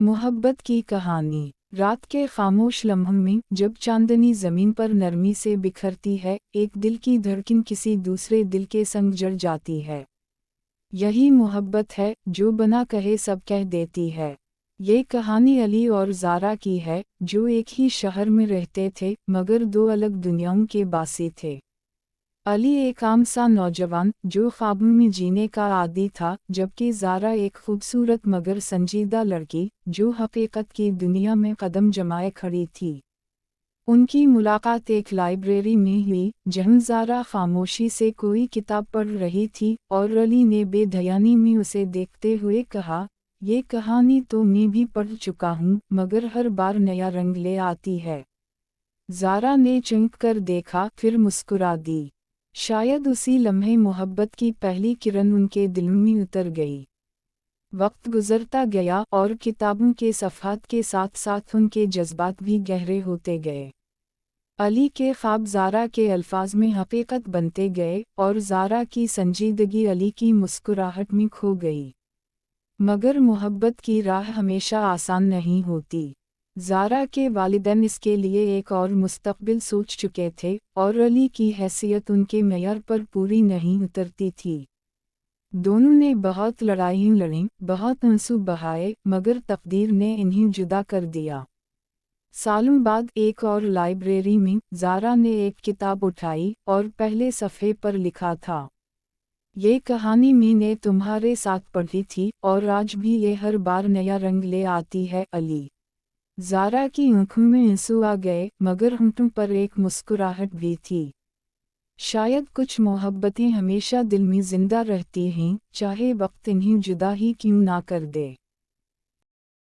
मोहब्बत की कहानी। रात के खामोश लम्हों में जब चांदनी ज़मीन पर नरमी से बिखरती है, एक दिल की धड़कन किसी दूसरे दिल के संग जड़ जाती है। यही मोहब्बत है जो बिना कहे सब कह देती है। ये कहानी अली और ज़ारा की है, जो एक ही शहर में रहते थे मगर दो अलग दुनियाओं के बासी थे। अली एक आम सा नौजवान जो ख्वाबों में जीने का आदी था, जबकि ज़ारा एक खूबसूरत मगर संजीदा लड़की जो हकीकत की दुनिया में कदम जमाए खड़ी थी। उनकी मुलाकात एक लाइब्रेरी में हुई, जहाँ ज़ारा खामोशी से कोई किताब पढ़ रही थी और अली ने बेध्यानी में उसे देखते हुए कहा, ये कहानी तो मैं भी पढ़ चुका हूँ, मगर हर बार नया रंग ले आती है। ज़ारा ने चौंक कर देखा, फिर मुस्कुरा दी। शायद उसी लम्हे मोहब्बत की पहली किरण उनके दिल में उतर गई। वक्त गुजरता गया और किताबों के सफ़हात के साथ साथ उनके जज्बात भी गहरे होते गए। अली के ख्वाब ज़ारा के अल्फाज में हकीकत बनते गए और ज़ारा की संजीदगी अली की मुस्कुराहट में खो गई। मगर मोहब्बत की राह हमेशा आसान नहीं होती। ज़ारा के वालिदैन इसके लिए एक और मुस्तकबिल सोच चुके थे और अली की हैसियत उनके मेयार पर पूरी नहीं उतरती थी। दोनों ने बहुत लड़ाइयाँ लड़ीं, बहुत आंसू बहाए, मगर तकदीर ने इन्हें जुदा कर दिया। सालों बाद एक और लाइब्रेरी में ज़ारा ने एक किताब उठाई और पहले सफ़े पर लिखा था, ये कहानी मैंने तुम्हारे साथ पढ़ी थी और आज भी ये हर बार नया रंग ले आती है। अली ज़ारा की आँखों में आंसू आ गए, मगर होंठों पर एक मुस्कुराहट भी थी। शायद कुछ मोहब्बतें हमेशा दिल में जिंदा रहती हैं, चाहे वक्त इन्हें जुदा ही क्यों ना कर दे।